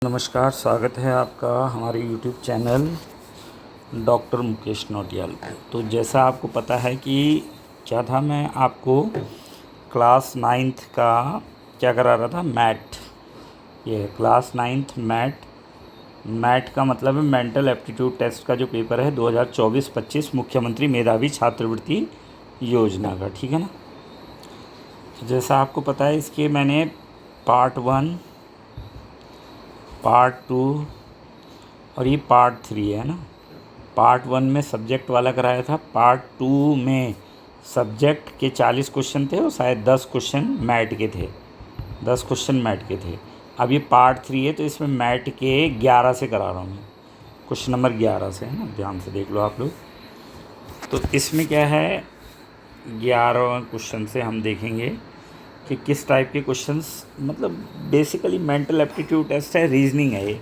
नमस्कार, स्वागत है आपका हमारे YouTube channel doctor Mukesh Nautiyal पे। तो जैसा आपको पता है कि क्या था, मैं आपको क्लास 9th का क्या करा रहा था, मैथ। ये है क्लास 9th मैथ। मैथ का मतलब है मेंटल एप्टीट्यूड टेस्ट का जो पेपर है 2024-25 मुख्यमंत्री मेधावी छात्रवृत्ति योजना का, ठीक है ना। तो जैसा आपको पता है, इसके मैंने पार्ट 1, पार्ट 2 और ये पार्ट 3 है ना। पार्ट 1 में सब्जेक्ट वाला कराया था, पार्ट 2 में सब्जेक्ट के 40 क्वेश्चन थे और शायद 10 क्वेश्चन मैथ के थे, 10 क्वेश्चन मैथ के थे। अब ये पार्ट 3 है, तो इसमें मैथ के 11 से करा रहा हूँ मैं, क्वेश्चन नंबर 11 से, है ना। ध्यान से देख लो आप लोग। तो इसमें क्या है, 11 क्वेश्चन से हम देखेंगे कि किस टाइप के क्वेश्चंस, मतलब बेसिकली मेंटल एप्टीट्यूड टेस्ट है, रीजनिंग है ये।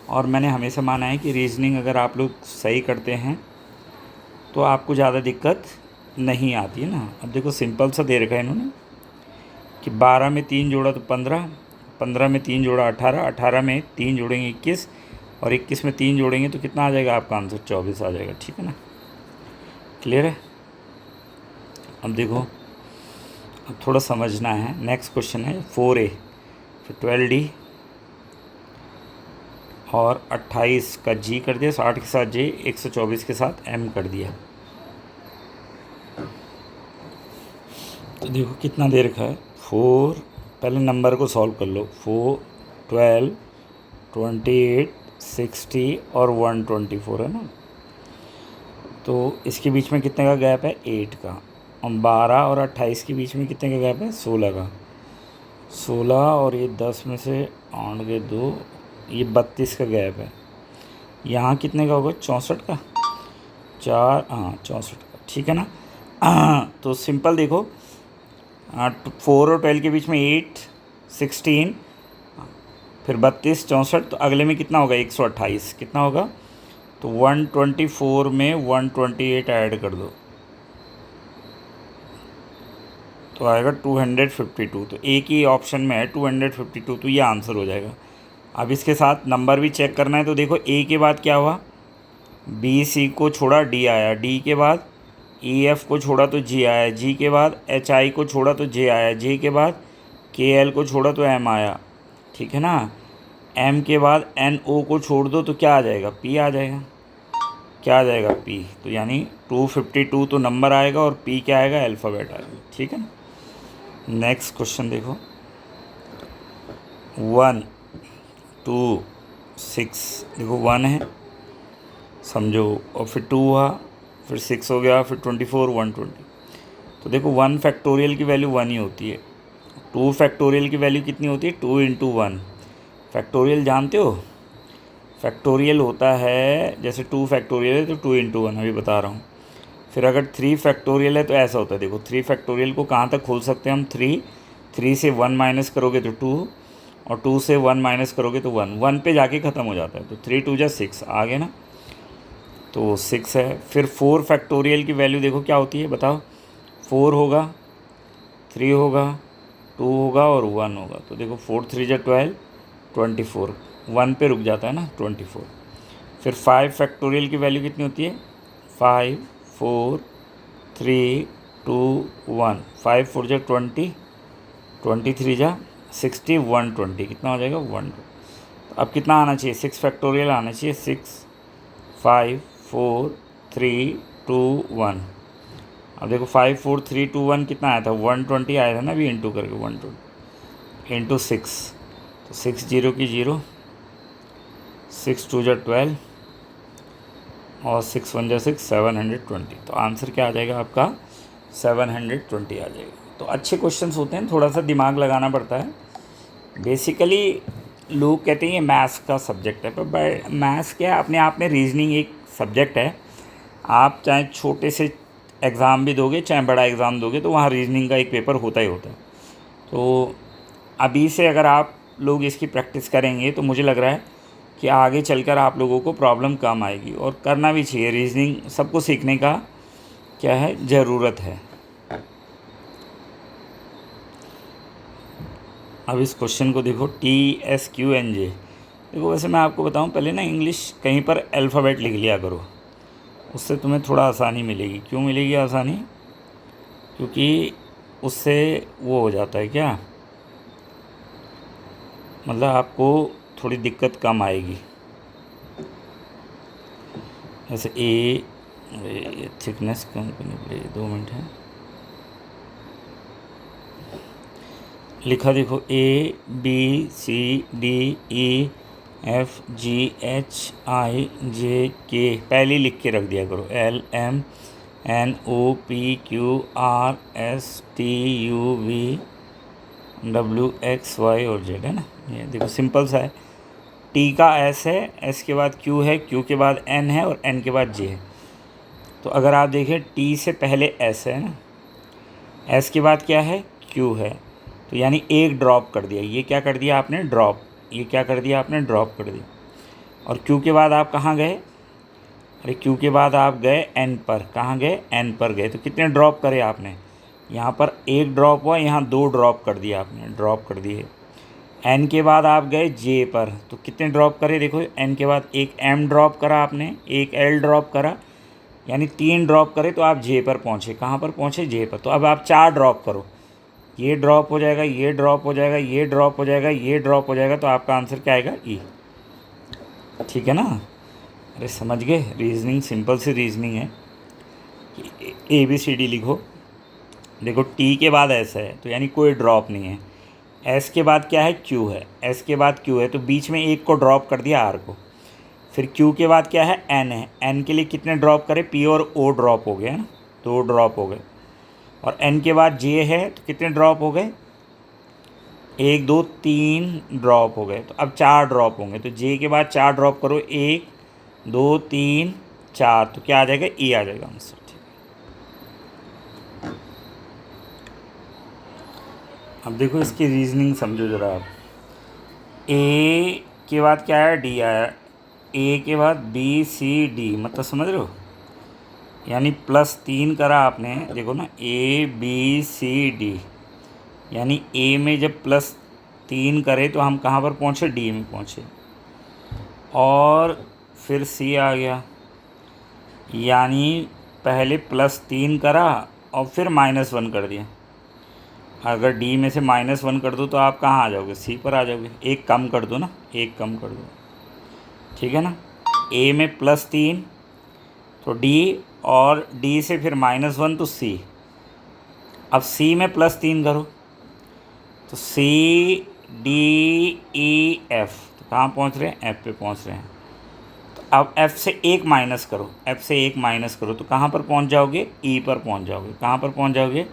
और मैंने हमेशा माना है कि रीजनिंग अगर आप लोग सही करते हैं तो आपको ज़्यादा दिक्कत नहीं आती है ना। अब देखो, सिंपल सा दे रखा है इन्होंने कि 12 में 3 जोड़ा तो 15, 15 में 3 जोड़ा 18, 18 में 3 जोड़ेंगे 21, और 21 में 3 जोड़ेंगे तो कितना आ जाएगा आपका आंसर, 24 आ जाएगा, ठीक है ना। क्लियर है। अब देखो, अब थोड़ा समझना है। नेक्स्ट क्वेश्चन है 4A, फिर 12D और 28 का G कर दिया, 60 के साथ J, 124 के साथ M कर दिया। तो देखो कितना दे रखा है, 4, पहले नंबर को सॉल्व कर लो। 4, 12, 28, 60 और 124 है ना। तो इसके बीच में कितने का गैप है, 8 का। और 12 और 28 के बीच में कितने का गैप है, 16 का। 16 और ये 10 में से 8 के 2, ये 32 का गैप है। यहाँ कितने का होगा, 64 का, 4, हाँ 64 का, ठीक है ना। तो सिंपल देखो, 4 और 12 के बीच में 8, 16, फिर 32, 64, तो अगले में कितना होगा, 128, कितना होगा, तो 124 में 128 ऐड कर दो तो आएगा 252। तो एक ही ऑप्शन में है 252, तो ये आंसर हो जाएगा। अब इसके साथ नंबर भी चेक करना है। तो देखो, ए के बाद क्या हुआ, बी सी को छोड़ा डी आया, डी के बाद ई एफ को छोड़ा तो जी आया, जी के बाद एच आई को छोड़ा तो जे आया, जे के बाद के एल को छोड़ा तो एम आया, ठीक है ना। एम के बाद एन ओ को छोड़ दो तो क्या आ जाएगा, पी आ जाएगा। क्या आ जाएगा, पी। तो यानी 252 तो नंबर आएगा और पी क्या आएगा, अल्फ़ाबेट आएगा, ठीक है ना। नेक्स्ट क्वेश्चन देखो, 1, 2, 6, देखो 1 है समझो, और फिर 2 हुआ, फिर 6 हो गया, फिर 24, 120। तो देखो 1 फैक्टोरियल की वैल्यू 1 ही होती है। 2 फैक्टोरियल की वैल्यू कितनी होती है, 2 इंटू 1। फैक्टोरियल जानते हो, फैक्टोरियल होता है जैसे 2 फैक्टोरियल है तो 2 इंटू 1, अभी बता रहा हूँ। फिर अगर 3 फैक्टोरियल है तो ऐसा होता है, देखो 3 फैक्टोरियल को कहाँ तक खोल सकते हैं हम, 3 से 1 माइनस करोगे तो 2, और 2 से 1 माइनस करोगे तो 1, 1 पे जाके ख़त्म हो जाता है। तो 3 2 जा 6 आ गए ना, तो 6 है। फिर 4 फैक्टोरियल की वैल्यू देखो क्या होती है, बताओ। 4 होगा, 3 होगा, 2 होगा और 1 होगा। तो देखो 4 3 जा 12, 24, 1 पे रुक जाता है ना, 24। फिर 5 फैक्टोरियल की वैल्यू कितनी होती है, 5 4 3 2 1, 5 4 जा 20, 23 जा 60, 120, कितना हो जाएगा, 1। तो अब कितना आना चाहिए, 6 फैक्टोरियल आना चाहिए, 6 5 4 3 2 1। अब देखो 5 4 3 2 1 कितना आया था, 120 आया था ना, अभी इंटू करके 120 इंटू 6, तो 6 0 की 0, 6 2 जा 12 और 6 1 जा 6, 720। तो आंसर क्या आ जाएगा आपका, 720 आ जाएगा। तो अच्छे क्वेश्चंस होते हैं, थोड़ा सा दिमाग लगाना पड़ता है। बेसिकली लोग कहते हैं ये मैथ्स का सब्जेक्ट है, पर मैथ्स क्या है, अपने आप में रीजनिंग एक सब्जेक्ट है। आप चाहे छोटे से एग्ज़ाम भी दोगे, चाहे बड़ा एग्ज़ाम दोगे, तो वहाँ रीजनिंग का एक पेपर होता ही होता है। तो अभी से अगर आप लोग इसकी प्रैक्टिस करेंगे तो मुझे लग रहा है कि आगे चलकर आप लोगों को प्रॉब्लम कम आएगी, और करना भी चाहिए। रीजनिंग सबको सीखने का क्या है, ज़रूरत है। अब इस क्वेश्चन को देखो, TSQNJ देखो वैसे मैं आपको बताऊं, पहले ना इंग्लिश कहीं पर अल्फ़ाबेट लिख लिया करो, उससे तुम्हें थोड़ा आसानी मिलेगी। क्यों मिलेगी आसानी? क्योंकि उससे वो हो जाता है क्या, मतलब आपको थोड़ी दिक्कत कम आएगी। जैसे ए थिकनेस कम करने के लिए 2 मिनट है, लिखा देखो ABCDEFGHIJK, पहले लिख के रख दिया करो LMNOPQRSTUVWXY और Z, है ना। ये देखो सिंपल सा है। टी का S है, S के बाद Q है, Q के बाद N है और N के बाद J है। तो अगर आप देखें T से पहले S है ना, S के बाद क्या है, Q है, तो यानी एक ड्रॉप कर दिया। ये क्या कर दिया आपने, ड्रॉप। ये क्या कर दिया आपने, ड्रॉप कर दिया। और Q के बाद आप कहाँ गए, अरे Q के बाद आप गए N पर। कहाँ गए, N पर गए। तो कितने ड्रॉप करे आपने, यहाँ पर एक ड्रॉप हुआ, यहाँ 2 ड्रॉप कर दिया आपने, ड्रॉप कर दिए। N के बाद आप गए J पर, तो कितने ड्रॉप करे, देखो N के बाद एक M ड्रॉप करा आपने, एक L ड्रॉप करा, यानी 3 ड्रॉप करे तो आप J पर पहुँचे। कहाँ पर पहुँचे, J पर। तो अब आप 4 ड्रॉप करो, ये ड्रॉप हो जाएगा, ये ड्रॉप हो जाएगा, ये ड्रॉप हो जाएगा, ये ड्रॉप हो जाएगा, तो आपका आंसर क्या आएगा, ई। ठीक है ना। अरे समझ गए, रीजनिंग सिंपल सी रीजनिंग है। ABCD लिखो, देखो टी के बाद एस है तो यानी कोई ड्रॉप नहीं है। एस के बाद क्या है, क्यू है, एस के बाद क्यू है तो बीच में एक को ड्रॉप कर दिया, आर को। फिर क्यू के बाद क्या है, एन है, एन के लिए कितने ड्रॉप करे, पी और ओ ड्रॉप हो गए ना, 2 ड्रॉप हो गए। और एन के बाद जे है तो कितने ड्रॉप हो गए, 1 2 3 ड्रॉप हो गए। तो अब 4 ड्रॉप होंगे, तो जे के बाद 4 ड्रॉप करो, 1 2 3 4, तो क्या आ जाएगा, ई आ जाएगा आंसर। ठीक, अब देखो इसकी रीजनिंग समझो ज़रा आप। ए के बाद क्या है, डी आया, ए के बाद बी सी डी, मतलब समझ रहे हो, यानी +3 करा आपने। देखो ना ABCD, यानी ए में जब +3 करे तो हम कहाँ पर पहुँचे, डी में पहुँचे। और फिर सी आ गया, यानी पहले +3 करा और फिर -1 कर दिया। अगर डी में से -1 कर दो तो आप कहाँ आ जाओगे, सी पर आ जाओगे। एक कम कर दो ना, एक कम कर दो, ठीक है ना। ए में +3 तो डी, और डी से फिर -1 तो सी। अब सी में +3 करो तो CDEF, तो कहाँ पहुँच रहे हैं, एफ पे पहुँच रहे हैं। तो अब एफ से एक माइनस करो, एफ से एक माइनस करो तो कहाँ पर पहुँच जाओगे, ई पर पहुँच जाओगे। कहाँ पर पहुँच जाओगे,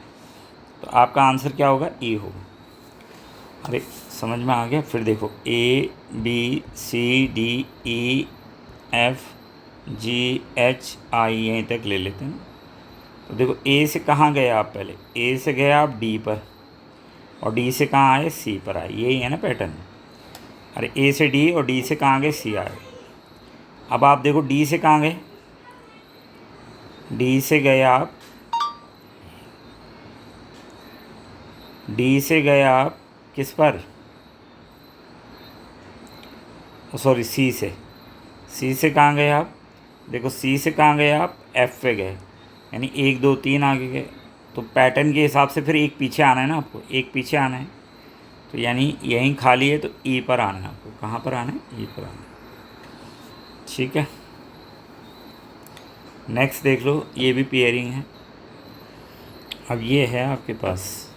तो आपका आंसर क्या होगा, ई होगा। अरे समझ में आ गया। फिर देखो ABCDEFGHI, यहीं तक ले लेते हैं। तो देखो ए से कहाँ गए आप, पहले ए से गए आप डी पर, और डी से कहाँ आए, सी पर आए। यही है ना पैटर्न। अरे ए से डी और डी से कहाँ गए, सी आए। अब आप देखो डी से कहाँ गए, डी से गए आप, डी से गए आप किस पर, सॉरी सी से, सी से कहाँ गए आप, देखो सी से कहाँ गए आप, एफ पे गए, यानी 1 2 3 आगे गए। तो पैटर्न के हिसाब से फिर एक पीछे आना है ना आपको, एक पीछे आना है, तो यानी यहीं खाली है तो ई पर आना है आपको। कहाँ पर आना है, ई पर आना है। ठीक है, नेक्स्ट देख लो, ये भी पेयरिंग है। अब ये है आपके पास,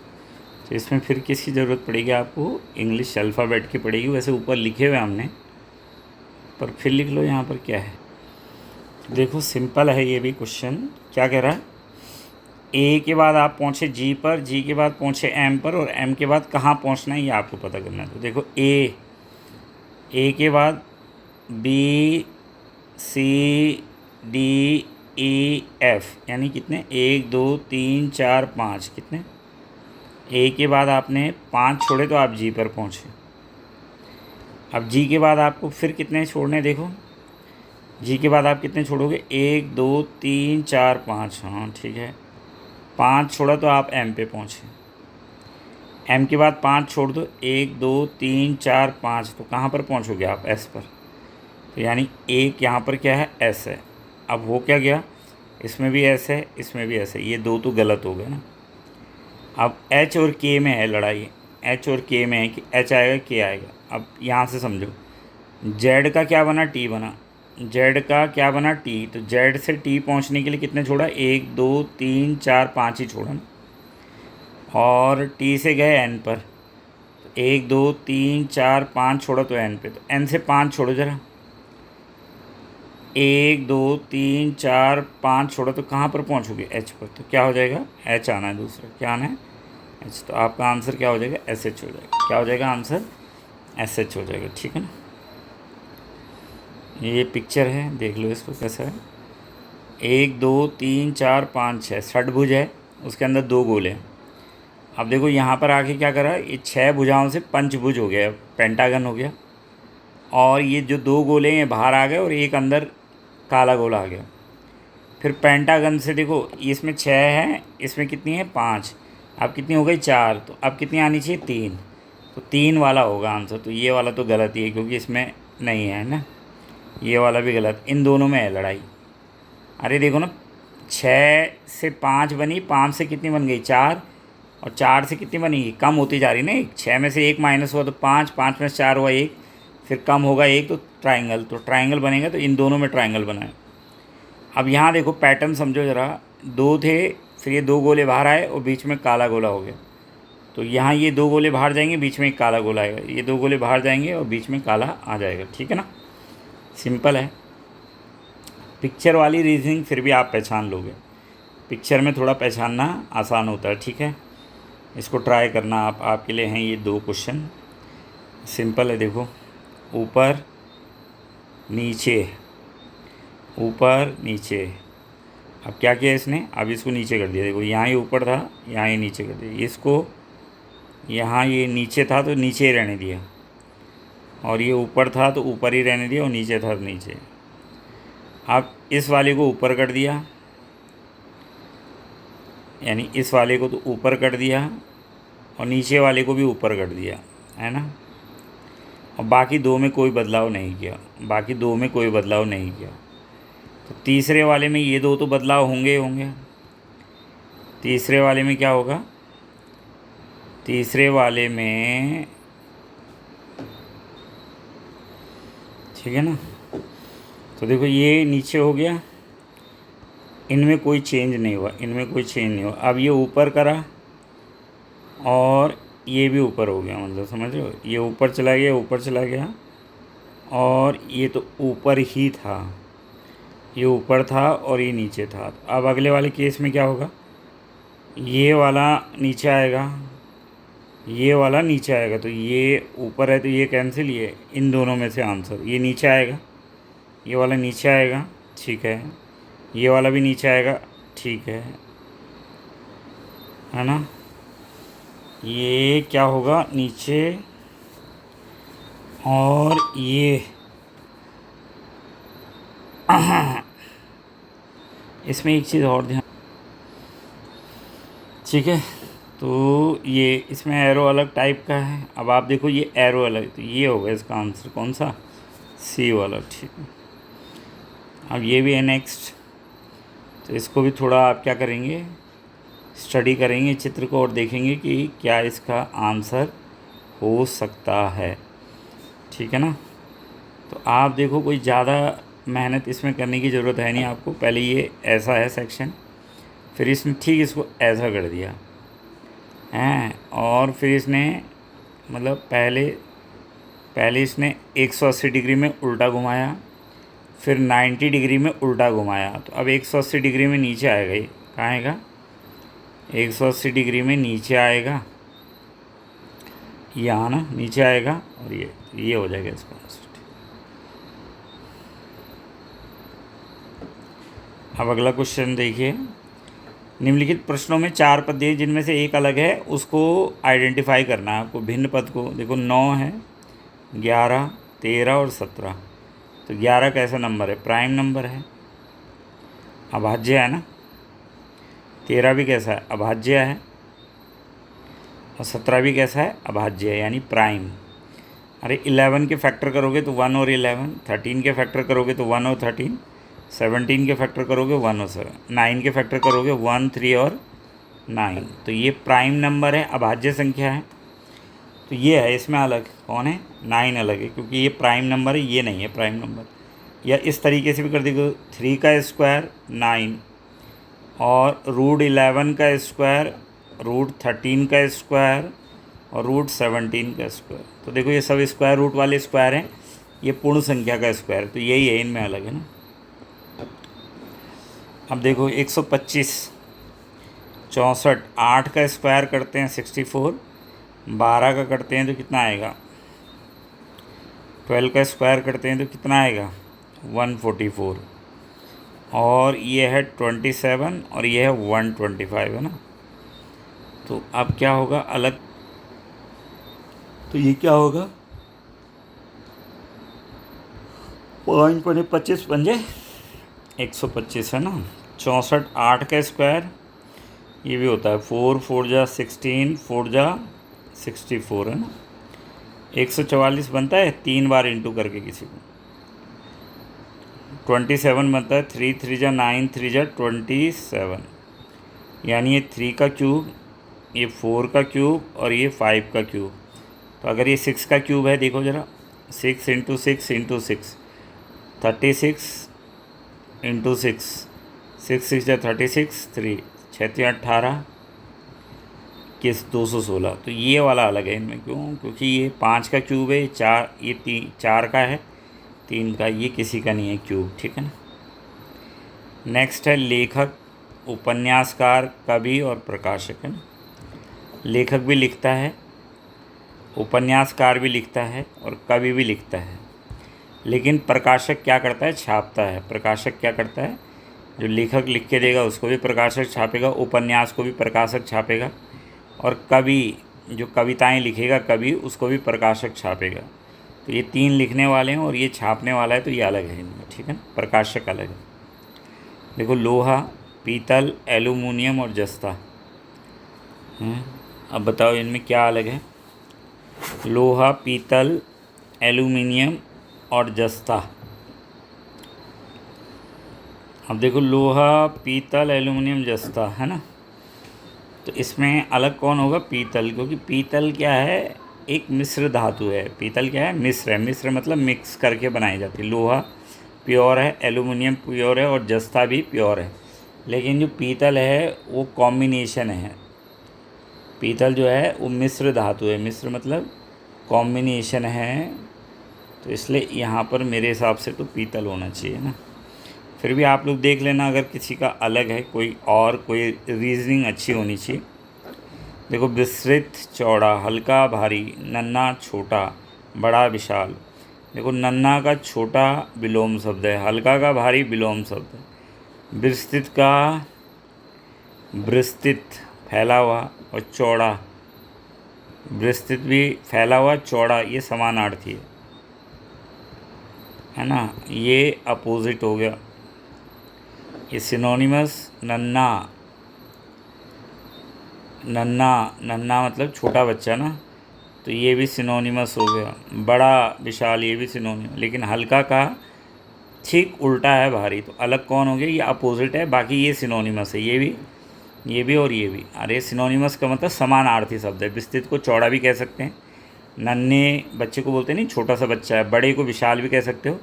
तो इसमें फिर किसकी ज़रूरत पड़ेगी आपको, इंग्लिश अल्फ़ाबेट की पड़ेगी। वैसे ऊपर लिखे हुए हमने, पर फिर लिख लो यहाँ पर क्या है। देखो सिंपल है ये भी क्वेश्चन। क्या कह रहा है, ए के बाद आप पहुँचे जी पर, जी के बाद पहुँचे एम पर, और एम के बाद कहाँ पहुँचना है ये आपको पता करना है। तो देखो ए के बाद B C D E F, यानी कितने, 1 2 3 4 5, कितने, ए के बाद आपने 5 छोड़े तो आप जी पर पहुँचे। अब जी के बाद आपको फिर कितने छोड़ने, देखो जी के बाद आप कितने छोड़ोगे, 1 2 3 4 5, हाँ ठीक है, 5 छोड़ा तो आप एम पे पहुँचे। एम के बाद 5 छोड़ दो, 1 2 3 4 5, तो कहाँ पर पहुँचोगे आप? एस पर। तो यानी एक यहाँ पर क्या है? एस है। अब हो क्या गया, इसमें भी एस है, इसमें भी एस है, ये दो तो गलत हो गए ना। अब एच और के में है लड़ाई, एच और के में है कि एच आएगा के आएगा। अब यहाँ से समझो, जेड का क्या बना? टी बना। जेड का क्या बना? टी। तो जेड से टी पहुँचने के लिए कितने छोड़ा? 1 2 3 4 5 ही छोड़ा ना। और टी से गए एन पर, तो 1 2 3 4 5 छोड़ा तो एन पे, तो एन से 5 छोड़ो ज़रा। 1 2 3 4 5 छोड़ो तो कहाँ पर पहुँचोगे? एच पर। तो क्या हो जाएगा? एच आना है दूसरा। क्या आना है? एच। तो आपका आंसर क्या हो जाएगा? एस एच हो जाएगा। क्या हो जाएगा आंसर? एस एच हो जाएगा। ठीक है ना। ये पिक्चर है, देख लो इसको कैसा है। 1 2 3 4 5 6 षटभुज है, उसके अंदर 2 गोले हैं। अब देखो यहाँ पर आके क्या करा, ये 6 भुजाओं से पंचभुज हो गया, पेंटागन हो गया। और ये जो 2 गोले हैं बाहर आ गए और एक अंदर काला गोला आ गया। फिर पेंटागन से देखो, इसमें 6 है, इसमें कितनी है? 5। अब कितनी हो गई? 4। तो अब कितनी आनी चाहिए? 3। तो 3 वाला होगा आंसर। तो ये वाला तो गलत ही है क्योंकि इसमें नहीं है ना। ये वाला भी गलत, इन दोनों में है लड़ाई। अरे देखो ना, 6 से 5 बनी, 5 से कितनी बन गई? 4। और 4 से कितनी बनेगी? कम होती जा रही ना। 6 में से 1 माइनस हुआ तो 5, 5 में से 4 हुआ 1, फिर कम होगा 1, तो ट्राइंगल। तो ट्राइंगल बनेगा, तो इन दोनों में ट्राइंगल बना है। अब यहाँ देखो पैटर्न समझो ज़रा, 2 थे, फिर ये 2 गोले बाहर आए और बीच में काला गोला हो गया। तो यहाँ ये 2 गोले बाहर जाएंगे, बीच में एक काला गोला आएगा, ये 2 गोले बाहर जाएंगे और बीच में काला आ जाएगा। ठीक है ना, सिंपल है। पिक्चर वाली रीजनिंग फिर भी आप पहचान लोगे, पिक्चर में थोड़ा पहचानना आसान होता है। ठीक है, इसको ट्राई करना आप, आपके लिए हैं ये 2 क्वेश्चन। सिंपल है, देखो ऊपर नीचे, ऊपर नीचे। अब क्या किया इसने? अब इसको नीचे कर दिया। देखो यहाँ ही ऊपर था, यहाँ ही नीचे कर दिया। इसको यहाँ ये नीचे था तो नीचे ही रहने दिया, और ये ऊपर था तो ऊपर ही रहने दिया, और नीचे था तो नीचे। अब इस वाले को ऊपर कर दिया, यानी इस वाले को तो ऊपर कर दिया, और नीचे वाले को भी ऊपर कर दिया, है ना। और बाकी 2 में कोई बदलाव नहीं किया, बाकी 2 में कोई बदलाव नहीं किया। तो तीसरे वाले में ये 2 तो बदलाव होंगे होंगे। तीसरे वाले में क्या होगा? तीसरे वाले में, ठीक है ना। तो देखो ये नीचे हो गया, इनमें कोई चेंज नहीं हुआ, इनमें कोई चेंज नहीं हुआ। अब ये ऊपर करा और ये भी ऊपर हो गया, मतलब समझ रहे हो, ये ऊपर चला गया, ऊपर चला गया, और ये तो ऊपर ही था, ये ऊपर था और ये नीचे था। तो अब अगले वाले केस में क्या होगा? ये वाला नीचे आएगा, ये वाला नीचे आएगा, तो ये ऊपर है तो ये कैंसिल, ये इन दोनों में से आंसर, ये नीचे आएगा, ये वाला नीचे आएगा, ठीक है, ये वाला भी नीचे आएगा, ठीक है ना। ये क्या होगा? नीचे, और ये इसमें एक चीज़ और ध्यान, ठीक है। तो ये इसमें एरो अलग टाइप का है। अब आप देखो ये एरो अलग, तो ये होगा इसका आंसर कौन सा? सी वाला, ठीक है। अब ये भी है नेक्स्ट, तो इसको भी थोड़ा आप क्या करेंगे? स्टडी करेंगे चित्र को और देखेंगे कि क्या इसका आंसर हो सकता है, ठीक है ना। तो आप देखो कोई ज़्यादा मेहनत इसमें करने की ज़रूरत है नहीं आपको। पहले ये ऐसा है सेक्शन, फिर इसने ठीक इसको ऐसा कर दिया हैं, और फिर इसने मतलब पहले इसने 180 डिग्री में उल्टा घुमाया, फिर 90 डिग्री में उल्टा घुमाया। तो अब 180 डिग्री में नीचे आएगा, ये कहाँ आएगा? 180 डिग्री में नीचे आएगा, यहाँ ना नीचे आएगा, और ये हो जाएगा इसका आंसर। अब अगला क्वेश्चन देखिए, निम्नलिखित प्रश्नों में 4 पद दिए जिनमें से एक अलग है, उसको आइडेंटिफाई करना है आपको। भिन्न पद को देखो, 9 है, 11, 13 और 17। तो 11 कैसा नंबर है? प्राइम नंबर है, अभाज्य है ना। 13 भी कैसा है? अभाज्य है। और 17 भी कैसा है, अभाज्य है यानी प्राइम। अरे 11 के फैक्टर करोगे तो 1 और 11, 13 के फैक्टर करोगे तो 1 और 13, 17 के फैक्टर करोगे 1 और 7, 9 के फैक्टर करोगे 1, 3 और 9। तो ये प्राइम नंबर है, अभाज्य संख्या है। तो ये है, इसमें अलग कौन है, 9 अलग है क्योंकि ये प्राइम नंबर है, ये नहीं है प्राइम नंबर। या इस तरीके से भी कर देखो, 3 का स्क्वायर 9 और √11 का स्क्वायर, √13 का स्क्वायर और √17 का स्क्वायर। तो देखो ये सब स्क्वायर रूट वाले स्क्वायर हैं, ये पूर्ण संख्या का स्क्वायर, तो यही है, इनमें अलग है ना। अब देखो 125, 64, 8 का स्क्वायर करते हैं 64, 12 का करते हैं तो कितना आएगा, 12 का स्क्वायर करते हैं तो कितना आएगा 144, और ये है 27 और ये है 125 है ना। तो अब क्या होगा अलग, तो ये क्या होगा, 5 पने 25 पंजे 125 है ना। 64, 8 का स्क्वायर ये भी होता है 4 4 जा 16, 4 जा 64 है ना। 144 बनता है 3 बार इंटू करके किसी को। 27 बनता है 3 3 जा 9, 3 जा 27, यानी ये 3 का क्यूब, ये 4 का क्यूब और ये 5 का क्यूब। तो अगर ये 6 का क्यूब है, देखो ज़रा, 6 इंटू 6 इंटू 6, 36 इंटू 6, 6 6 जा 36, 3 6 18 किस 216। तो ये वाला अलग है इनमें, क्यों, क्योंकि ये 5 का क्यूब है, 4, ये 4 का है, 3 का, ये किसी का नहीं है क्यूब, ठीक है ना। नेक्स्ट है लेखक, उपन्यासकार, कवि और प्रकाशक है ना। लेखक भी लिखता है, उपन्यासकार भी लिखता है और कवि भी लिखता है, लेकिन प्रकाशक क्या करता है, छापता है। प्रकाशक क्या करता है, जो लेखक लिख के देगा उसको भी प्रकाशक छापेगा, उपन्यास को भी प्रकाशक छापेगा, और कवि जो कविताएं लिखेगा कवि, उसको भी प्रकाशक छापेगा। तो ये 3 लिखने वाले हैं और ये छापने वाला है, तो ये अलग है इनमें, ठीक है ना, प्रकाशक अलग है। देखो लोहा, पीतल, एल्यूमिनियम और जस्ता हैं। अब बताओ इनमें क्या अलग है, लोहा, पीतल, एल्यूमिनियम और जस्ता। अब देखो लोहा, पीतल, एल्यूमिनियम, जस्ता है ना। तो इसमें अलग कौन होगा, पीतल, क्योंकि पीतल क्या है, एक मिश्र धातु है। पीतल क्या है, मिश्र है। मिश्र मतलब मिक्स करके बनाई जाती है। लोहा प्योर है, एल्यूमिनियम प्योर है और जस्ता भी प्योर है। लेकिन जो पीतल है वो कॉम्बिनेशन है। पीतल जो है वो मिश्र धातु है। मिश्र मतलब कॉम्बिनेशन है, तो इसलिए यहाँ पर मेरे हिसाब से तो पीतल होना चाहिए ना। फिर भी आप लोग देख लेना, अगर किसी का अलग है कोई और, कोई रीजनिंग अच्छी होनी चाहिए। देखो विस्तृत, चौड़ा, हल्का, भारी, नन्हा, छोटा, बड़ा, विशाल। देखो नन्हा का छोटा विलोम शब्द है, हल्का का भारी विलोम शब्द है, विस्तृत का विस्तृत फैला हुआ और चौड़ा, विस्तृत भी फैला हुआ, चौड़ा, ये समानार्थी है ना। ये अपोजिट हो गया। ये सिनोनिमस, नन्हा, नन्हा, नन्हा मतलब छोटा बच्चा ना, तो ये भी सिनोनिमस हो गया। बड़ा, विशाल, ये भी सिनोनिमस। लेकिन हल्का का ठीक उल्टा है भारी, तो अलग कौन हो गया, ये अपोजिट है। बाकी ये सिनोनिमस है, ये भी और ये भी। अरे सिनोनिमस का मतलब समानार्थी शब्द है। विस्तृत को चौड़ा भी कह सकते हैं, नन्हे बच्चे को बोलते नहीं, छोटा सा बच्चा है, बड़े को विशाल भी कह सकते हो।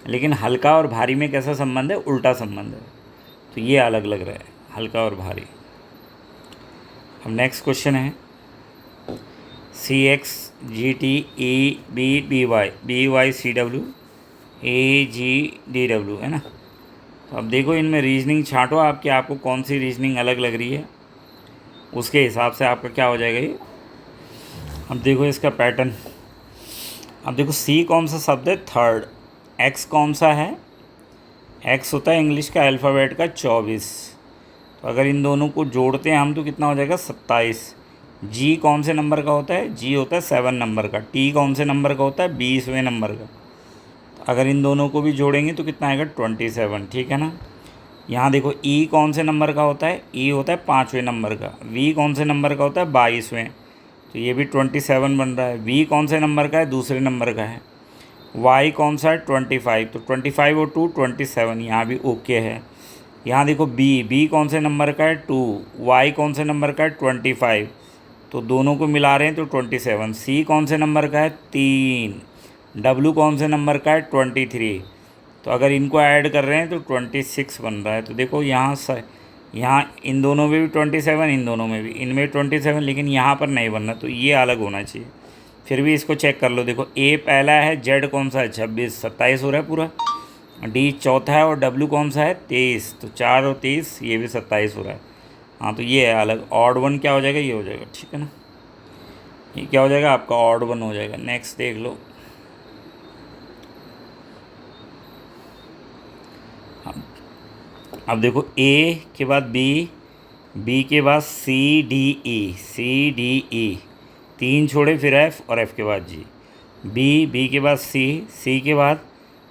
लेकिन हल्का और भारी में कैसा संबंध है, उल्टा संबंध है, तो ये अलग लग रहा है, हल्का और भारी। अब नेक्स्ट क्वेश्चन है, CX GT EB BY CW AGDW है ना। तो अब देखो इनमें रीजनिंग छांटो आपकी, आपको कौन सी रीजनिंग अलग लग रही है, उसके हिसाब से आपका क्या हो जाएगा ये। अब देखो इसका पैटर्न। अब देखो C कौन सा शब्द है, थर्ड। X कौन सा है, X होता है इंग्लिश का अल्फ़ाबेट का 24। तो अगर इन दोनों को जोड़ते हैं हम तो कितना हो जाएगा, 27। G कौन से नंबर का होता है, G होता है 7 नंबर का। T कौन से नंबर का होता है, 20वें नंबर का। तो अगर इन दोनों को भी जोड़ेंगे तो कितना आएगा, 27, ठीक है ना। यहाँ देखो E कौन से नंबर का होता है, E होता है 5वें नंबर का। V कौन से नंबर का होता है, 22वें। तो ये भी 27 बन रहा है। वी कौन से नंबर का है, दूसरे नंबर का है। वाई कौन सा है, 25, तो 25 और 2 27, यहाँ भी ओके है। यहाँ देखो बी कौन से नंबर का है, 2, वाई कौन से नंबर का है, 25, तो दोनों को मिला रहे हैं तो 27। सी कौन से नंबर का है, 3, डब्लू कौन से नंबर का है, 23, तो अगर इनको ऐड कर रहे हैं तो 26 बन रहा है। तो देखो यहाँ इन दोनों में भी 27, इन दोनों में भी, इनमें 27, लेकिन यहाँ पर नहीं बनना, तो ये अलग होना चाहिए। फिर भी इसको चेक कर लो। देखो ए पहला है, जेड कौन सा है, 26, 27 हो रहा है पूरा। डी चौथा है और डब्लू कौन सा है, 23, तो 4 और 23 ये भी 27 हो रहा है। हाँ, तो ये है अलग। ऑड वन क्या हो जाएगा, ये हो जाएगा, ठीक है ना। ये क्या हो जाएगा आपका, ऑड वन हो जाएगा। नेक्स्ट देख लो। अब देखो ए के बाद बी के बाद सी डी ई, 3 छोड़े फिर एफ, और एफ के बाद जी। बी के बाद सी के बाद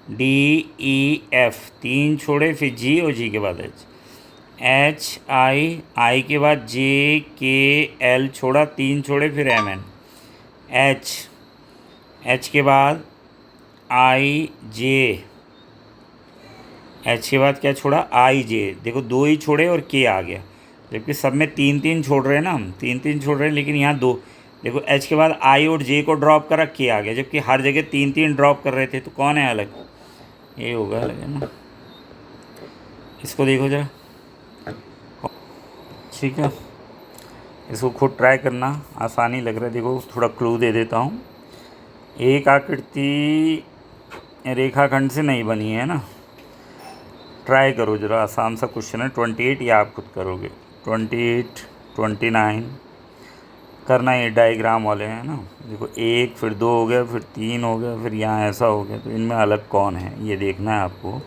डी ई एफ, 3 छोड़े फिर जी, और जी के बाद एच आई के बाद जे के एल छोड़ा, 3 छोड़े फिर एम एन, एच के बाद आई जे, एच के बाद क्या छोड़ा, आई जे। देखो 2 ही छोड़े और के आ गया, जबकि सब में 3 छोड़ रहे हैं ना हम, 3 छोड़ रहे हैं, लेकिन यहाँ 2। देखो एच के बाद आई और जे को ड्रॉप करा, के आ गया, जबकि हर जगह 3 ड्रॉप कर रहे थे, तो कौन है अलग, ये होगा अलग, है ना। इसको देखो जरा, ठीक है, इसको खुद ट्राई करना, आसानी लग रहा है। देखो थोड़ा क्लू दे देता हूँ। एक आकृति रेखाखंड से नहीं बनी है ना, ट्राई करो जरा, आसान सा क्वेश्चन है। 28 या आप खुद करोगे, 28 29 करना, ये डायग्राम वाले हैं ना। देखो 1 फिर 2 हो गया, फिर 3 हो गया, फिर यहाँ ऐसा हो गया, तो इनमें अलग कौन है ये देखना है आपको।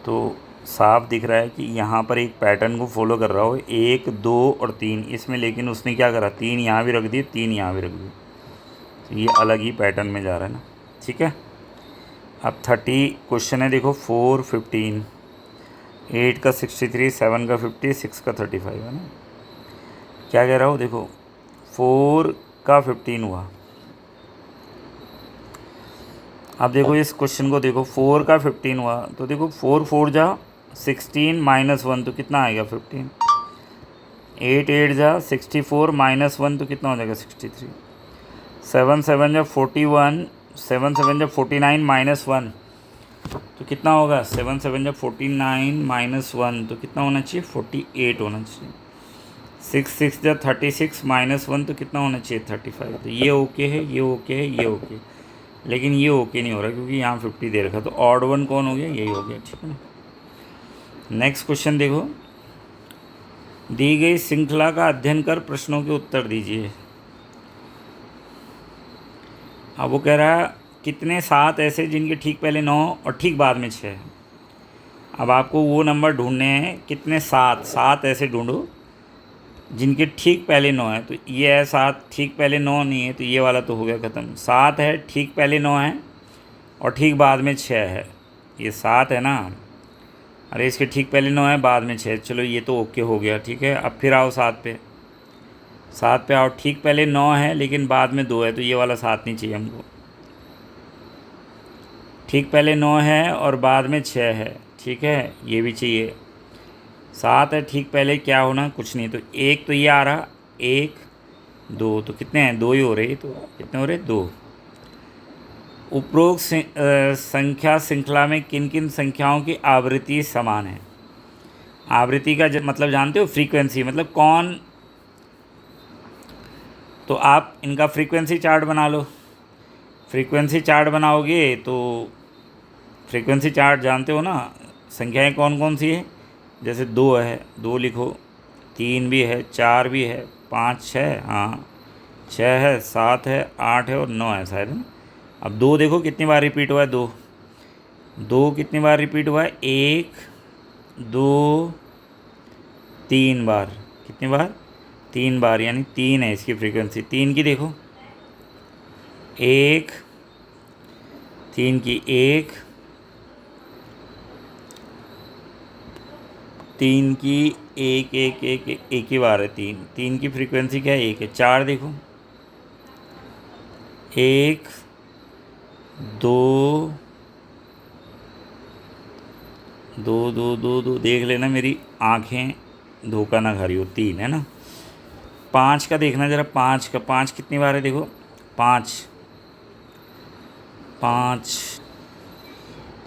तो साफ दिख रहा है कि यहाँ पर एक पैटर्न को फॉलो कर रहा हो, 1 2 और 3 इसमें, लेकिन उसने क्या करा, 3 यहाँ भी रख दिए, 3 यहाँ भी रख दिए, तो ये अलग ही पैटर्न में जा रहा है ना, ठीक है। अब 30 क्वेश्चन है, देखो 4 15, 8 का 63, 7 का 50, 6 का 35, है ना। क्या कह रहा हूँ, देखो 4 का 15 हुआ। अब देखो इस क्वेश्चन को देखो, 4 का 15 हुआ, तो देखो 4 4 जा 16 -1, तो कितना आएगा 15। 8 8 जा 64 -1, तो कितना हो जाएगा 63। 7 7 जा 41, 7 7 जा 49 -1, तो कितना होगा 7 7 जा 49 -1, तो कितना होना चाहिए 48 होना चाहिए। 6 6 जा 36 -1, तो कितना होना चाहिए 35। तो ये ओके है, ये ओके है, ये ओके, लेकिन ये ओके नहीं हो रहा क्योंकि यहाँ 50 दे रखा, तो ऑड वन कौन हो गया, यही हो गया, ठीक है ना। नेक्स्ट क्वेश्चन देखो, दी गई श्रृंखला का अध्ययन कर प्रश्नों के उत्तर दीजिए। अब वो कह रहा है कितने 7 ऐसे जिनके ठीक पहले 9 और ठीक बाद में 6। अब आपको वो नंबर ढूंढने हैं, कितने 7 ऐसे ढूंढो जिनके ठीक पहले 9 है। तो ये है 7, ठीक पहले 9 नहीं है, तो ये वाला तो हो गया ख़त्म। 7 है, ठीक पहले 9 है और ठीक बाद में 6 है, ये 7 है ना। अरे इसके ठीक पहले 9 है, बाद में 6, चलो ये तो ओके हो गया, ठीक है। अब फिर आओ 7 पे आओ, ठीक पहले 9 है लेकिन बाद में 2 है, तो ये वाला 7 नहीं चाहिए हमको। ठीक पहले 9 है और बाद में 6 है, ठीक है, ये भी चाहिए। 7 है, ठीक पहले क्या होना, कुछ नहीं, तो 1 तो ये आ रहा, 1 2, तो कितने हैं 2 ही हो रहे, तो कितने हो रहे 2। उपरोक्त संख्या श्रृंखला में किन किन संख्याओं की आवृत्ति समान है। आवृत्ति का मतलब जानते हो, फ्रीक्वेंसी, मतलब कौन। तो आप इनका फ्रीक्वेंसी चार्ट बना लो। फ्रीक्वेंसी चार्ट बनाओगे तो फ्रीक्वेंसी चार्ट जानते हो ना, संख्याएं कौन कौन सी है। जैसे 2 है, 2 लिखो, 3 भी है, 4 भी है, 5 6, हाँ 6 है, 7 है, 8 है और 9 है शायद, है ना। अब 2 देखो कितनी बार रिपीट हुआ है, 2 कितनी बार रिपीट हुआ है, 1 2 3 बार, कितनी बार 3 बार, यानी 3 है इसकी फ्रीक्वेंसी। 3 की देखो, 1 3 की 1 3 की एक एक एक एक, एक ही बार है 3, 3 की फ्रीक्वेंसी क्या है? 1 है। 4 देखो, 1 2 2 2 2 2, देख लेना मेरी आँखें धोखा ना खा रही हो। 3 है ना। 5 का देखना ज़रा, 5 का, 5 कितनी बार है देखो, 5 5।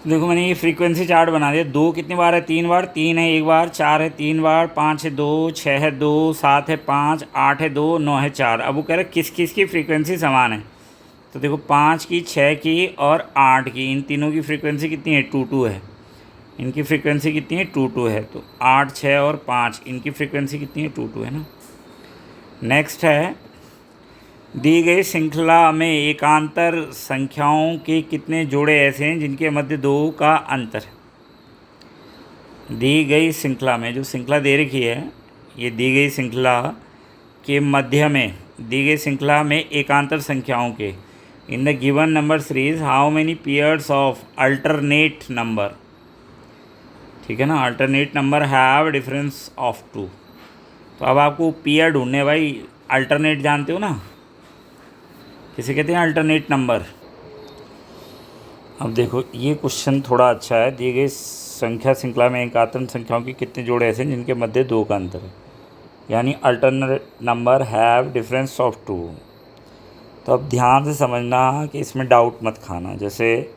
देखो मैंने ये फ्रीक्वेंसी चार्ट बना दिया। 2 कितनी बार है? 3 बार, 3 है 1 बार, 4 है 3 बार, 5 है 2, 6 है 2, 7 है 5, 8 है 2, 9 है 4। अब वो कह रहा है किस किस की फ्रीक्वेंसी समान है। तो देखो 5 की, 6 की और 8 की, इन तीनों की फ्रीक्वेंसी कितनी है? 2 2 है। इनकी फ्रीक्वेंसी कितनी है? 2 2 है। तो 8 6 और 5, इनकी फ्रीक्वेंसी कितनी है? 2 2 है ना। नेक्स्ट है, दी गई श्रृंखला में एकांतर संख्याओं के कितने जोड़े ऐसे हैं जिनके मध्य 2 का अंतर है। दी गई श्रृंखला में, जो श्रृंखला दे रखी है, ये दी गई श्रृंखला के मध्य में, दी गई श्रृंखला में एकांतर संख्याओं के, in the given number series how many pairs of alternate number, ठीक है ना, alternate number have difference of 2। तो अब आपको पेयर ढूंढने भाई। अल्टरनेट जानते हो ना, किसे कहते हैं? Alternate number. अब देखो ये क्वेश्चन थोड़ा अच्छा है। दिए गए संख्या श्रृंखला में एकांतर संख्याओं के कितने जोड़े ऐसे हैं जिनके मध्य 2 का अंतर है, यानी alternate number have difference of 2। तो अब ध्यान से समझना कि इसमें डाउट मत खाना। जैसे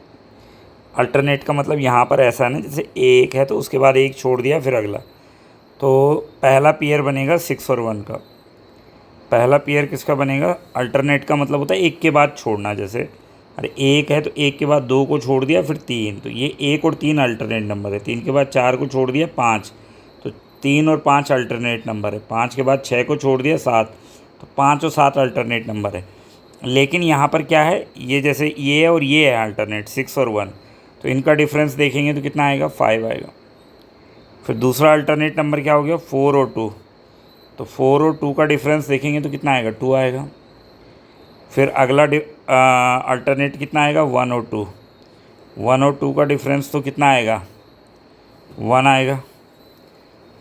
अल्टरनेट का मतलब यहाँ पर ऐसा है ना, जैसे 1 है तो उसके बाद 1 छोड़ दिया फिर अगला, तो पहला पेयर बनेगा 6 और 1 का। पहला पेयर किसका बनेगा? अल्टरनेट का मतलब होता है 1 के बाद छोड़ना। जैसे अरे 1 है तो 1 के बाद 2 को छोड़ दिया फिर 3, तो ये 1 और 3 अल्टरनेट नंबर है। 3 के बाद 4 को छोड़ दिया 5, तो 3 और 5 अल्टरनेट नंबर है। 5 के बाद 6 को छोड़ दिया 7, तो 5 और 7 अल्टरनेट नंबर है। लेकिन यहाँ पर क्या है, ये जैसे ये और ये है अल्टरनेट 6 और 1, तो इनका डिफरेंस देखेंगे तो कितना आएगा? 5 आएगा। फिर दूसरा अल्टरनेट नंबर क्या हो गया? 4 और 2, तो 4 और 2 का डिफरेंस देखेंगे तो कितना आएगा? 2 आएगा। फिर अगला अल्टरनेट कितना आएगा? 1 और 2, 1 और 2 का डिफरेंस तो कितना आएगा? 1 आएगा,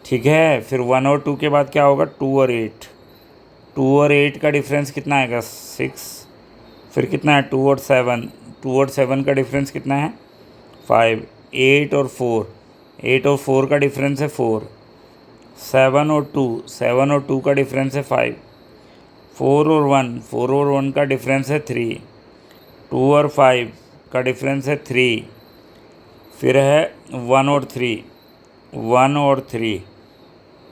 ठीक है। फिर 1 और 2 के बाद क्या होगा? 2 और 8, 2 और 8 का डिफरेंस कितना आएगा? 6। फिर कितना है? 2 और 7, 2 और 7 का डिफरेंस कितना है? 5। 8 और 4, 8 और 4 का डिफरेंस है 4। 7 और 2, 7 और 2 का डिफरेंस है 5। 4 और 1, 4 और 1 का डिफरेंस है 3। 2 और 5 का डिफरेंस है 3। फिर है 1 और 3, 1 और 3,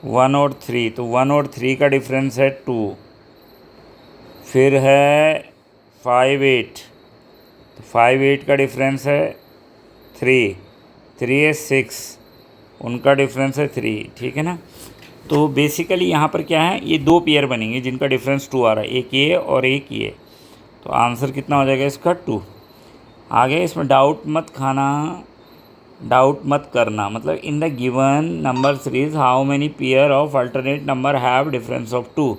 1 और 3, तो 1 और 3 का डिफरेंस है 2। फिर है 5 8, तो 5 8 का डिफरेंस है 3, 3 है 6, उनका डिफरेंस है 3, ठीक है ना। तो बेसिकली यहाँ पर क्या है, ये 2 पेयर बनेंगे जिनका डिफरेंस 2 आ रहा है, एक ये और एक ये। तो आंसर कितना हो जाएगा इसका? 2। आगे इसमें डाउट मत खाना, डाउट मत करना। मतलब in the given number series how many pair of alternate number have difference of 2,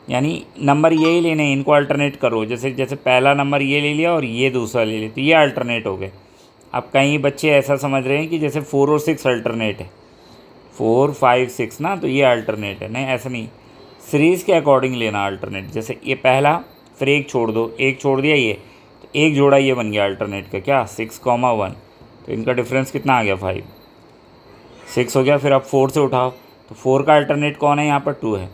यानी नंबर यही लेने हैं, इनको अल्टरनेट करो। जैसे जैसे पहला नंबर ये ले लिया और ये दूसरा ले लिया, तो ये अल्टरनेट हो गए। अब कई बच्चे ऐसा समझ रहे हैं कि जैसे 4 और 6 अल्टरनेट है, 4 5 6 ना, तो ये अल्टरनेट है। नहीं, ऐसा नहीं, सीरीज़ के अकॉर्डिंग लेना अल्टरनेट। जैसे ये पहला, फिर एक छोड़ दो, एक छोड़ दिया ये, तो एक जोड़ा ये बन गया अल्टरनेट का क्या? 6, 1, तो इनका डिफरेंस कितना आ गया? 5, 6 हो गया। फिर आप 4 से उठाओ, तो 4 का अल्टरनेट कौन है? यहाँ पर 2 है।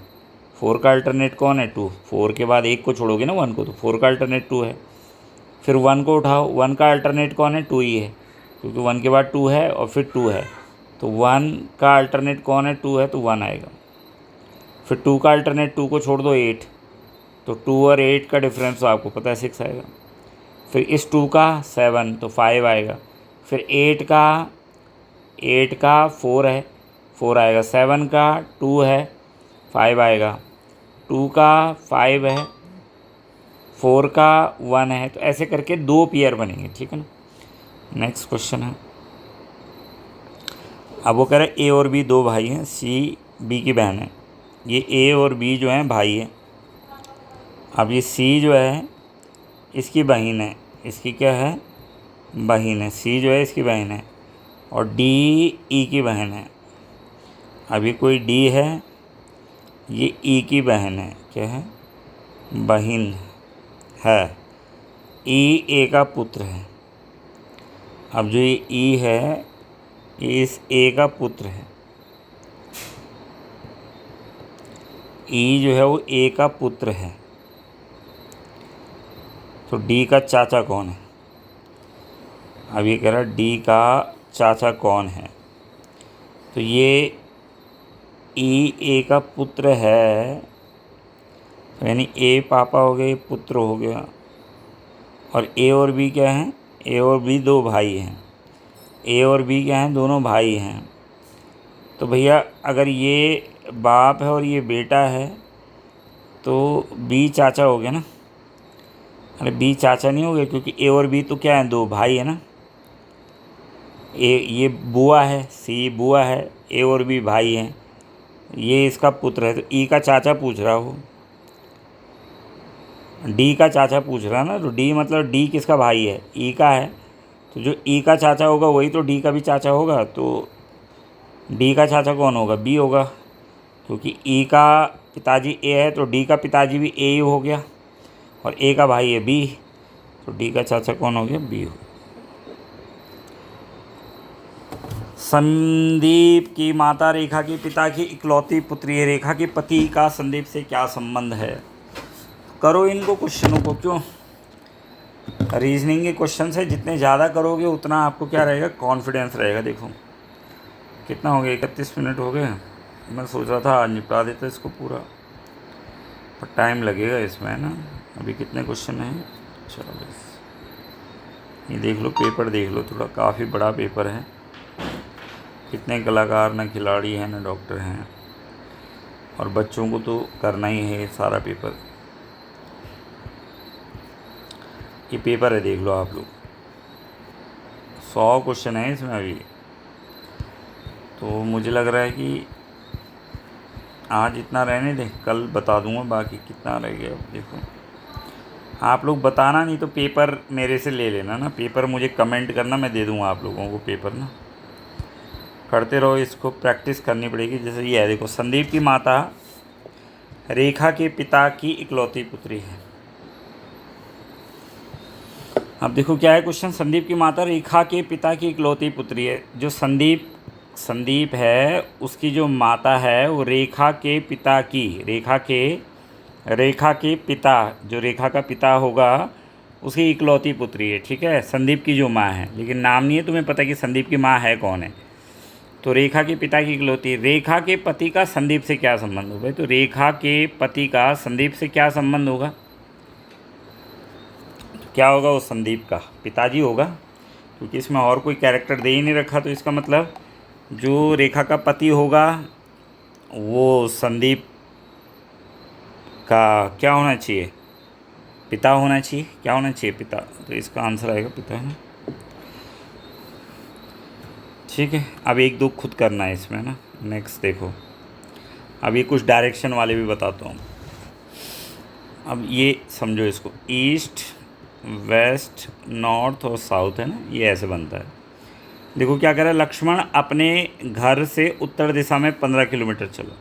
4 का अल्टरनेट कौन है? 2। 4 के बाद एक को छोड़ोगे ना, 1 को, तो 4 का अल्टरनेट 2 है। फिर 1 को उठाओ, 1 का अल्टरनेट कौन है? 2 ही है, क्योंकि 1 के बाद 2 है और फिर 2 है, तो 1 का अल्टरनेट कौन है? 2 है, तो 1 आएगा। फिर 2 का अल्टरनेट, 2 को छोड़ दो 8, तो 2 और 8 का डिफरेंस तो आपको पता है 6 आएगा। फिर इस 2 का 7, तो 5 आएगा। फिर 8 का 4 है, 4 आएगा। 7 का 2 है, 5 आएगा। 2 का 5 है, 4 का 1 है, तो ऐसे करके 2 पेयर बनेंगे, ठीक है ना। नेक्स्ट क्वेश्चन है, अब वो कह रहे हैं ए और बी 2 भाई हैं, सी बी की बहन है। ये ए और बी जो हैं भाई हैं। अब ये सी जो है इसकी बहन है, इसकी क्या है? बहन है। सी जो है इसकी बहन है, और डी ई की बहन है। अभी कोई डी है, ये ई की बहन है, क्या है, बहिन है। ई ए का पुत्र है। अब जो ये ई है ये इस ए का पुत्र है। ई जो है वो ए का पुत्र है। तो डी का चाचा कौन है? अब ये कह रहा है डी का चाचा कौन है। तो ये ई ए का पुत्र है, तो यानी ए पापा हो गए, पुत्र हो गया। और ए और बी क्या हैं? ए और बी दो भाई हैं। ए और बी क्या हैं? दोनों भाई हैं। तो भैया अगर ये बाप है और ये बेटा है तो बी चाचा हो गया ना। अरे बी चाचा नहीं हो गया, क्योंकि ए और बी तो क्या है? दो भाई है ना। ए ये बुआ है, सी बुआ है, ए और बी भाई हैं, ये इसका पुत्र है। तो ई का चाचा पूछ रहा हो, डी का चाचा पूछ रहा है ना। तो डी मतलब डी किसका भाई है? ई का है। तो जो ई का चाचा होगा वही तो डी का भी चाचा होगा। तो डी का चाचा कौन होगा? बी होगा, क्योंकि ई का पिताजी ए है तो डी का पिताजी भी ए ही हो गया, और ए का भाई है बी, तो डी का चाचा कौन हो गया? बी हो। संदीप की माता रेखा के पिता की इकलौती पुत्री है। रेखा के पति का संदीप से क्या संबंध है? करो इनको क्वेश्चनों को। क्यों? रीजनिंग के क्वेश्चन से जितने ज़्यादा करोगे उतना आपको क्या रहेगा? कॉन्फिडेंस रहेगा। देखो कितना हो गया, 31 मिनट हो गए। मैं सोच रहा था आज निपटा देता इसको पूरा, पर टाइम लगेगा इसमें, है ना। अभी कितने क्वेश्चन हैं? 40। ये देख लो, पेपर देख लो थोड़ा, काफ़ी बड़ा पेपर है। कितने कलाकार न खिलाड़ी हैं न डॉक्टर हैं, और बच्चों को तो करना ही है सारा पेपर। ये पेपर है, देख लो आप लोग, 100 क्वेश्चन है इसमें अभी। तो मुझे लग रहा है कि आज इतना रहने दें, कल बता दूंगा बाकी कितना रह गया। देखो आप लोग बताना, नहीं तो पेपर मेरे से ले लेना ना। पेपर मुझे कमेंट करना, मैं दे दूंगा आप लोगों को पेपर ना। करते रहो, इसको प्रैक्टिस करनी पड़ेगी। जैसे ये है, देखो संदीप की माता रेखा के पिता की इकलौती पुत्री है। अब देखो क्या है क्वेश्चन। संदीप की माता रेखा के पिता की इकलौती पुत्री है। जो संदीप है उसकी जो माता है वो रेखा के पिता की, रेखा के पिता, जो रेखा का पिता होगा उसकी इकलौती पुत्री है। ठीक है, संदीप की जो माँ है, लेकिन नाम नहीं है तुम्हें पता कि संदीप की माँ है कौन है। तो रेखा के पिता की इकलौती। रेखा के पति का संदीप से क्या संबंध होगा? तो रेखा के पति का संदीप से क्या संबंध होगा? तो क्या होगा? वो संदीप का पिताजी होगा, क्योंकि इसमें और कोई कैरेक्टर दे ही नहीं रखा। तो इसका मतलब जो रेखा का पति होगा वो संदीप का क्या होना चाहिए? पिता होना चाहिए। क्या होना चाहिए? पिता। तो इसका आंसर आएगा पिता, है ना। ठीक है, अब 1-2 खुद करना है इसमें ना। नेक्स्ट देखो, अब ये कुछ डायरेक्शन वाले भी बताता हूँ। अब ये समझो इसको, ईस्ट, वेस्ट, नॉर्थ और साउथ, है ना, ये ऐसे बनता है। देखो क्या कह रहा है, लक्ष्मण अपने घर से उत्तर दिशा में 15 किलोमीटर चला।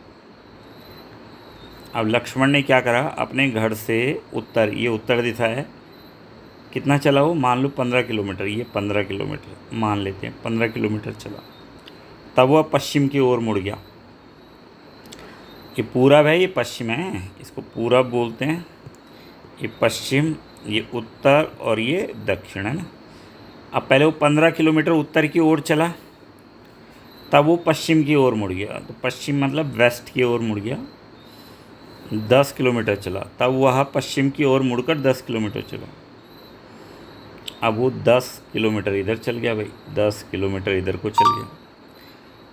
अब लक्ष्मण ने क्या करा, अपने घर से उत्तर, ये उत्तर दिशा है, कितना चला वो? मान लो 15 किलोमीटर, ये 15 किलोमीटर मान लेते हैं, 15 किलोमीटर चला। तब वह पश्चिम की ओर मुड़ गया। ये पूरब है, ये पश्चिम है, इसको पूरब बोलते हैं। ये पश्चिम, ये उत्तर और ये दक्षिण, है ना। अब पहले वो 15 किलोमीटर उत्तर की ओर चला, तब वो पश्चिम की ओर मुड़ गया। तो पश्चिम मतलब वेस्ट की ओर मुड़ गया। 10 किलोमीटर चला, तब वह पश्चिम की ओर मुड़कर 10 किलोमीटर चला। अब वो 10 किलोमीटर इधर चल गया भाई, 10 किलोमीटर इधर को चल गया।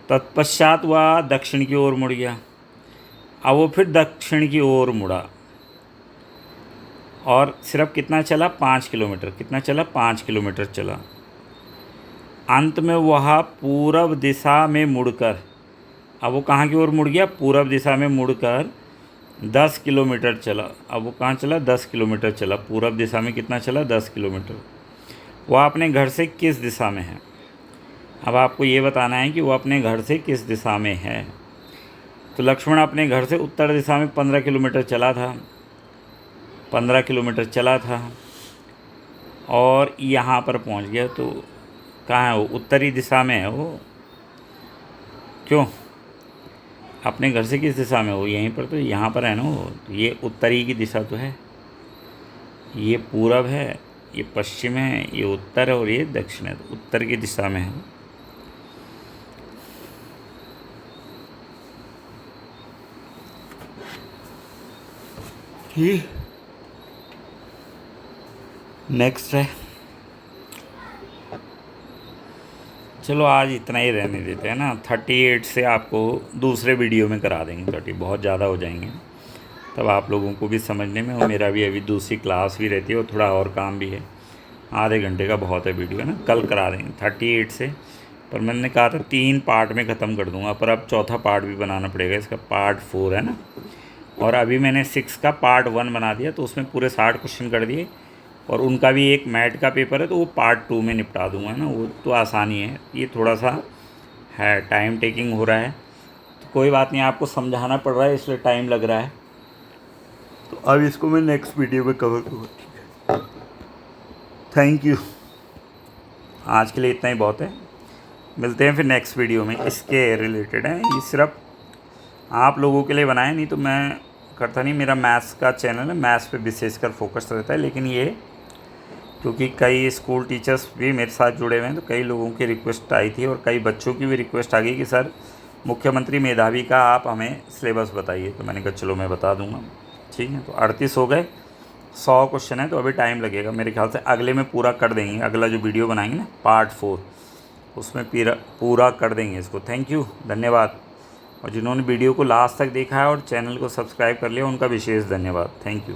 तत्पश्चात वह दक्षिण की ओर मुड़ गया। अब वो फिर दक्षिण की ओर मुड़ा और सिर्फ कितना चला? 5 किलोमीटर। कितना चला? 5 किलोमीटर चला। अंत में वह पूरब दिशा में मुड़कर, अब वो कहाँ की ओर मुड़ गया? पूरब दिशा में मुड़कर 10 किलोमीटर चला। अब वो कहाँ चला? 10 किलोमीटर चला। पूरब दिशा में कितना चला? 10 किलोमीटर। वह अपने घर से किस दिशा में है? अब आपको ये बताना है कि वो अपने घर से किस दिशा में है। तो लक्ष्मण अपने घर से उत्तर दिशा में 15 किलोमीटर चला था, 15 किलोमीटर चला था और यहाँ पर पहुँच गया। तो कहाँ है वो? उत्तरी दिशा में है वो। क्यों? अपने घर से किस दिशा में हो? यहीं पर, तो यहाँ पर है ना वो। तो ये उत्तरी की दिशा तो है, ये पूरब है, ये पश्चिम है, ये उत्तर है और ये दक्षिण है। तो उत्तर की दिशा में है। ये नेक्स्ट है। चलो आज इतना ही रहने देते हैं ना। 38 से आपको दूसरे वीडियो में करा देंगे। 30 बहुत ज़्यादा हो जाएंगे, तब आप लोगों को भी समझने में, और मेरा भी अभी दूसरी क्लास भी रहती है और थोड़ा और काम भी है। आधे घंटे का बहुत है वीडियो ना, कल करा देंगे 38 से। पर मैंने कहा था 3 पार्ट में ख़त्म कर दूंगा, पर अब चौथा पार्ट भी बनाना पड़ेगा। इसका पार्ट 4 है ना। और अभी मैंने 6 का पार्ट 1 बना दिया, तो उसमें पूरे 60 क्वेश्चन कर दिए। और उनका भी एक मैट का पेपर है, तो वो पार्ट 2 में निपटा दूंगा ना। वो तो आसानी है, ये थोड़ा सा है टाइम टेकिंग हो रहा है, तो कोई बात नहीं, आपको समझाना पड़ रहा है इसलिए टाइम लग रहा है। तो अब इसको मैं नेक्स्ट वीडियो में कवर करूँगा। थैंक यू, आज के लिए इतना ही बहुत है। मिलते हैं फिर नेक्स्ट वीडियो में, इसके रिलेटेड है। ये सिर्फ आप लोगों के लिए बनाया, नहीं तो मैं करता नहीं। मेरा मैथ्स का चैनल है, मैथ्स पे विशेषकर फोकस रहता है। लेकिन ये क्योंकि कई स्कूल टीचर्स भी मेरे साथ जुड़े हुए हैं, तो कई लोगों की रिक्वेस्ट आई थी और कई बच्चों की भी रिक्वेस्ट आ गई कि सर मुख्यमंत्री मेधावी का आप हमें सिलेबस बताइए। तो मैंने कहा चलो मैं बता दूंगा। ठीक है, तो 38 हो गए, 100 क्वेश्चन है, तो अभी टाइम लगेगा। मेरे ख्याल से अगले में पूरा कर देंगे। अगला जो वीडियो बनाएंगे ना पार्ट 4, उसमें पूरा कर देंगे इसको। थैंक यू, धन्यवाद। और जिन्होंने वीडियो को लास्ट तक देखा है और चैनल को सब्सक्राइब कर लिया, उनका विशेष धन्यवाद। Thank you.